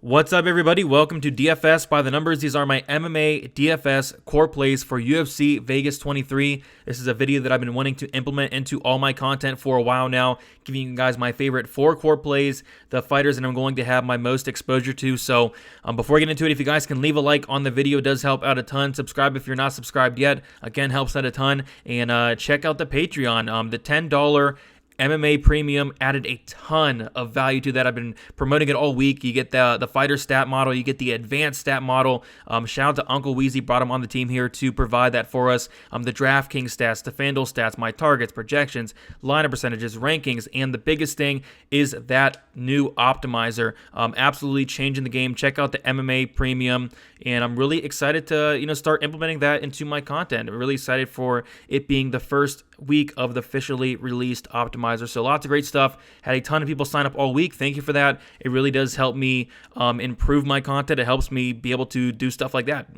What's up, everybody? Welcome to DFS by the Numbers. These are my MMA DFS core plays for UFC Vegas 23. This is a video that I've been wanting to implement into all my content for a while now, giving you guys my favorite 4 core plays, the fighters that I'm going to have my most exposure to. So before I get into it, if you guys can leave a like on the video, it does help out a ton. Subscribe if you're not subscribed yet. Again, helps out a ton. And check out the Patreon. The $10 MMA Premium added a ton of value to that. I've been promoting it all week. You get the fighter stat model. You get the advanced stat model. Shout out to Uncle Weezy, brought him on the team here to provide that for us. The DraftKings stats, the FanDuel stats, my targets, projections, lineup percentages, rankings, and the biggest thing is that new optimizer. Absolutely changing the game. Check out the MMA Premium, and I'm really excited to start implementing that into my content. I'm really excited for it being the first week of the officially released optimizer. So lots of great stuff. Had a ton of people sign up all week. Thank you for that. It really does help me improve my content. It helps me be able to do stuff like that.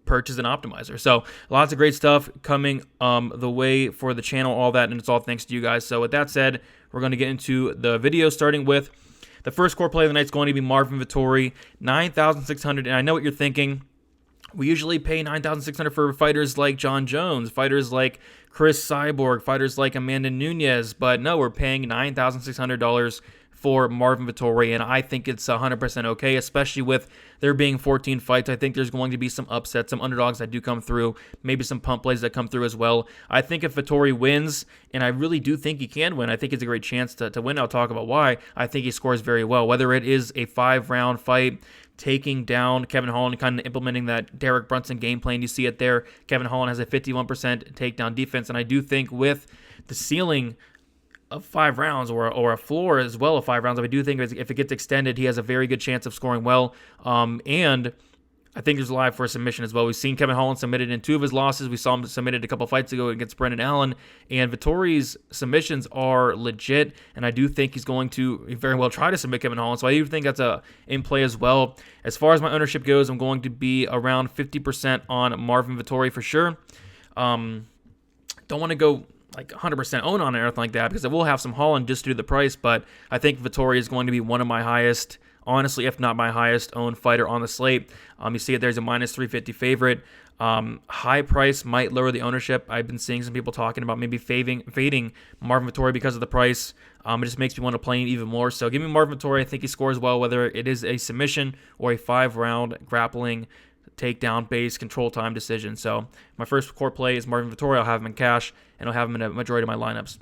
Purchase an optimizer. So lots of great stuff coming the way for the channel, all that, and it's all thanks to you guys. So with that said, we're going to get into the video, starting with the first core play of the night is going to be Marvin Victoria, 9,600. And I know what you're thinking. We usually pay $9,600 for fighters like John Jones, fighters like Chris Cyborg, fighters like Amanda Nunes, but no, we're paying $9,600 for Marvin Victoria, and I think it's 100% okay, especially with there being 14 fights. I think there's going to be some upsets, some underdogs that do come through, maybe some pump plays that come through as well. I think if Victoria wins, and I really do think he can win, I think it's a great chance to win. I'll talk about why. I think he scores very well, whether it is a 5-round fight, taking down Kevin Holland, kind of implementing that Derek Brunson game plan. You see it there. Kevin Holland has a 51% takedown defense, and I do think with the ceiling of 5 rounds or a floor as well of 5 rounds, I do think if it gets extended, he has a very good chance of scoring well. And I think there's a live for a submission as well. We've seen Kevin Holland submitted in 2 of his losses. We saw him submitted a couple fights ago against Brendan Allen. And Vittoria's submissions are legit, and I do think he's going to very well try to submit Kevin Holland. So I do think that's in play as well. As far as my ownership goes, I'm going to be around 50% on Marvin Victoria for sure. Don't want to go like 100% own on it or anything like that, because I will have some Holland just due to the price, but I think Victoria is going to be one of my highest, honestly, if not my highest owned fighter on the slate. You see it, there's a minus 350 favorite. High price might lower the ownership. I've been seeing some people talking about maybe fading Marvin Victoria because of the price. It just makes me want to play him even more. So give me Marvin Victoria. I think he scores well, whether it is a submission or a 5-round grappling takedown based control time decision. So my first core play is Marvin Victoria. I'll have him in cash, and I'll have him in a majority of my lineups.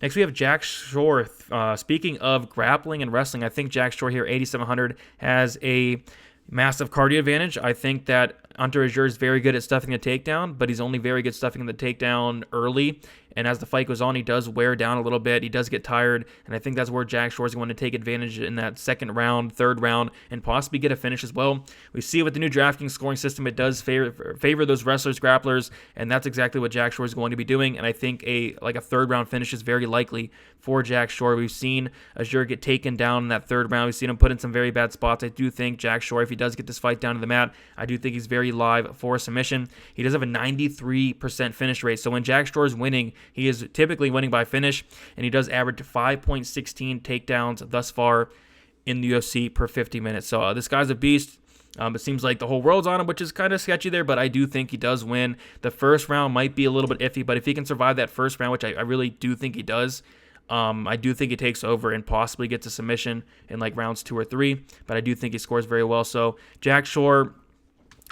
Next, we have Jack Shore. Speaking of grappling and wrestling, I think Jack Shore here, 8,700, has a massive cardio advantage. I think that Hunter Azure is very good at stuffing the takedown, but he's only very good stuffing the takedown early. And as the fight goes on, he does wear down a little bit. He does get tired, and I think that's where Jack Shore is going to take advantage in that second round, third round, and possibly get a finish as well. We see with the new DraftKings scoring system, it does favor those wrestlers, grapplers, and that's exactly what Jack Shore is going to be doing. And I think a third round finish is very likely for Jack Shore. We've seen Azure get taken down in that third round. We've seen him put in some very bad spots. I do think Jack Shore, if he does get this fight down to the mat, I do think he's very live for a submission. He does have a 93% finish rate. So when Jack Shore is winning, he is typically winning by finish, and he does average 5.16 takedowns thus far in the UFC per 50 minutes. So this guy's a beast. It seems like the whole world's on him, which is kind of sketchy there, but I do think he does win. The first round might be a little bit iffy, but if he can survive that first round, which I really do think he does, I do think he takes over and possibly gets a submission in like rounds 2 or 3, but I do think he scores very well. So Jack Shore,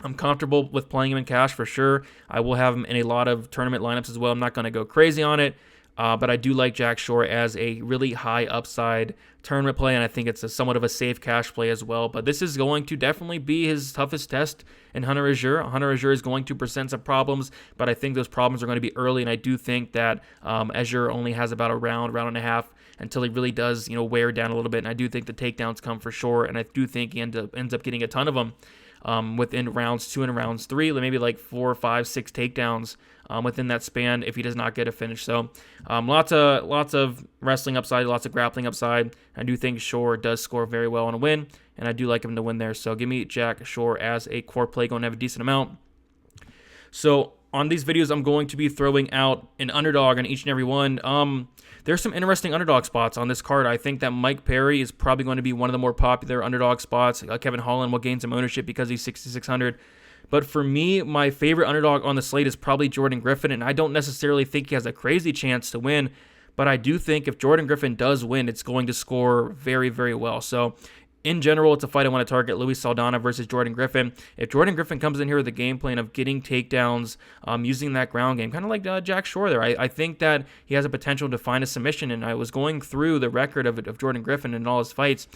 I'm comfortable with playing him in cash for sure. I will have him in a lot of tournament lineups as well. I'm not going to go crazy on it, but I do like Jack Shore as a really high upside tournament play, and I think it's somewhat of a safe cash play as well. But this is going to definitely be his toughest test in Hunter Azure. Hunter Azure is going to present some problems, but I think those problems are going to be early, and I do think that Azure only has about a round and a half until he really does wear down a little bit, and I do think the takedowns come for sure, and I do think he ends up getting a ton of them. Within rounds 2 and rounds 3, maybe like 4, 5, 6 takedowns within that span if he does not get a finish. So lots of wrestling upside, lots of grappling upside. I do think Shore does score very well on a win, and I do like him to win there. So give me Jack Shore as a core play, going to have a decent amount. So on these videos, I'm going to be throwing out an underdog on each and every one. There's some interesting underdog spots on this card. I think that Mike Perry is probably going to be one of the more popular underdog spots. Kevin Holland will gain some ownership because he's 6,600. But for me, my favorite underdog on the slate is probably Jordan Griffin, and I don't necessarily think he has a crazy chance to win, but I do think if Jordan Griffin does win, it's going to score very, very well. So in general, it's a fight I want to target, Luis Saldana versus Jordan Griffin. If Jordan Griffin comes in here with a game plan of getting takedowns, using that ground game, kind of like Jack Shore there, I think that he has a potential to find a submission, and I was going through the record of Jordan Griffin in all his fights.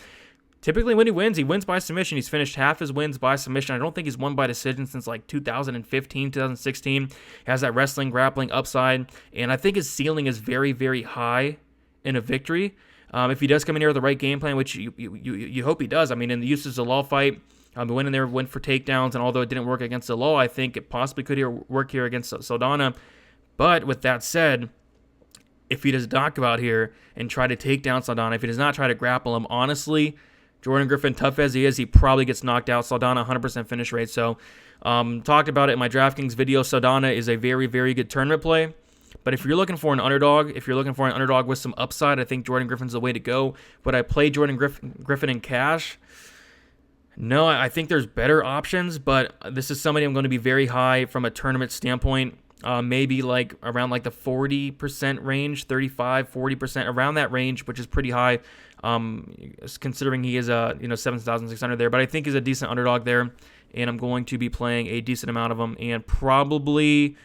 Typically, when he wins by submission. He's finished half his wins by submission. I don't think he's won by decision since like 2015, 2016. He has that wrestling, grappling upside, and I think his ceiling is very, very high in a victory. If he does come in here with the right game plan, which you hope he does. I mean, in the Eustace Zalal fight, he went in there, went for takedowns, and although it didn't work against Zalal, I think it possibly could work here against Saldana. But with that said, if he does not go out here and try to take down Saldana, if he does not try to grapple him, honestly, Jordan Griffin, tough as he is, he probably gets knocked out. Saldana, 100% finish rate. So, talked about it in my DraftKings video. Saldana is a very, very good tournament play. But if you're looking for an underdog, with some upside, I think Jordan Griffin's the way to go. Would I play Jordan Griffin in cash? No, I think there's better options, but this is somebody I'm going to be very high from a tournament standpoint. Maybe like around like the 40% range, 35, 40%, around that range, which is pretty high, considering he is 7,600 there. But I think he's a decent underdog there, and I'm going to be playing a decent amount of them, and probably,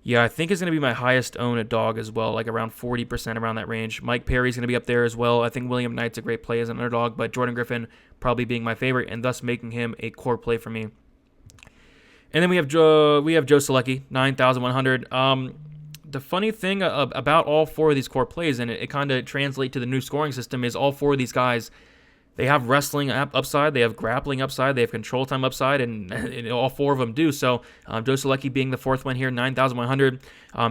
I think it's going to be my highest owned dog as well, like around 40%, around that range. Mike Perry's going to be up there as well. I think William Knight's a great play as an underdog, but Jordan Griffin probably being my favorite, and thus making him a core play for me. And then we have Joe Solecki, 9,100. The funny thing about all four of these core plays, and it kind of translates to the new scoring system, is all four of these guys, they have wrestling upside, they have grappling upside, they have control time upside, and all four of them do. So Joe Solecki being the fourth one here, 9,100.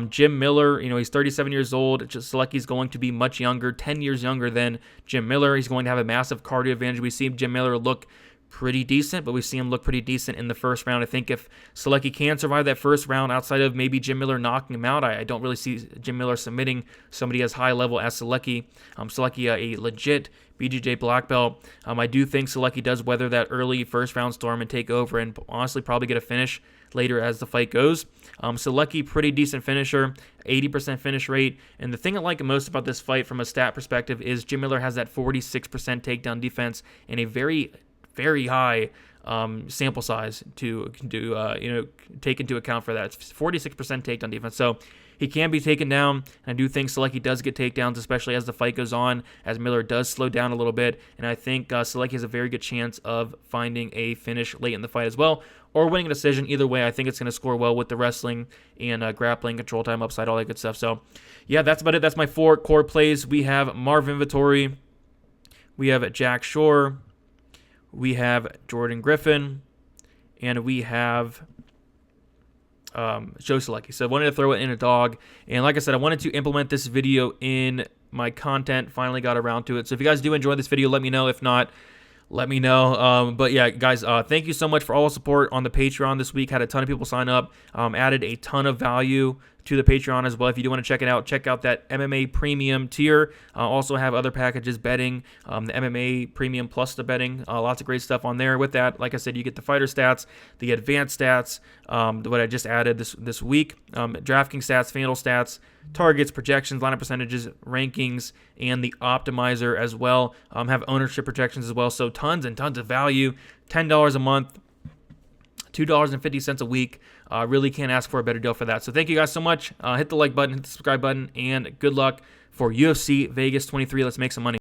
Jim Miller, he's 37 years old. Solecki's going to be much younger, 10 years younger than Jim Miller. He's going to have a massive cardio advantage. We see Jim Miller look pretty decent, but we see him look pretty decent in the first round. I think if Solecki can survive that first round outside of maybe Jim Miller knocking him out, I don't really see Jim Miller submitting somebody as high level as Solecki. Solecki, a legit BJJ black belt. I do think Solecki does weather that early first round storm and take over, and honestly probably get a finish later as the fight goes. Solecki, pretty decent finisher, 80% finish rate. And the thing I like most about this fight from a stat perspective is Jim Miller has that 46% takedown defense and a very, very high sample size to take into account for that. It's 46% takedown defense, so he can be taken down. And I do think Solecki does get takedowns, especially as the fight goes on, as Miller does slow down a little bit. And I think Solecki has a very good chance of finding a finish late in the fight as well, or winning a decision. Either way, I think it's going to score well with the wrestling and grappling, control time upside, all that good stuff. So, that's about it. That's my four core plays. We have Marvin Victoria, we have Jack Shore, we have Jordan Griffin, and we have Joe Solecki. So I wanted to throw it in a dog. And like I said, I wanted to implement this video in my content. Finally got around to it. So if you guys do enjoy this video, let me know. If not, let me know. But yeah, guys, thank you so much for all the support on the Patreon this week. Had a ton of people sign up. Added a ton of value to the Patreon as well. If you do want to check it out, check out that MMA premium tier. Also have other packages, betting, the MMA premium plus the betting. Lots of great stuff on there. With that, like I said, you get the fighter stats, the advanced stats, what I just added this week, DraftKings stats, FanDuel stats, targets, projections, lineup percentages, rankings, and the optimizer as well. Have ownership projections as well. So tons and tons of value. $10 a month, $2.50 a week. Really can't ask for a better deal for that. So thank you guys so much. Hit the like button, hit the subscribe button, and good luck for UFC Vegas 23. Let's make some money.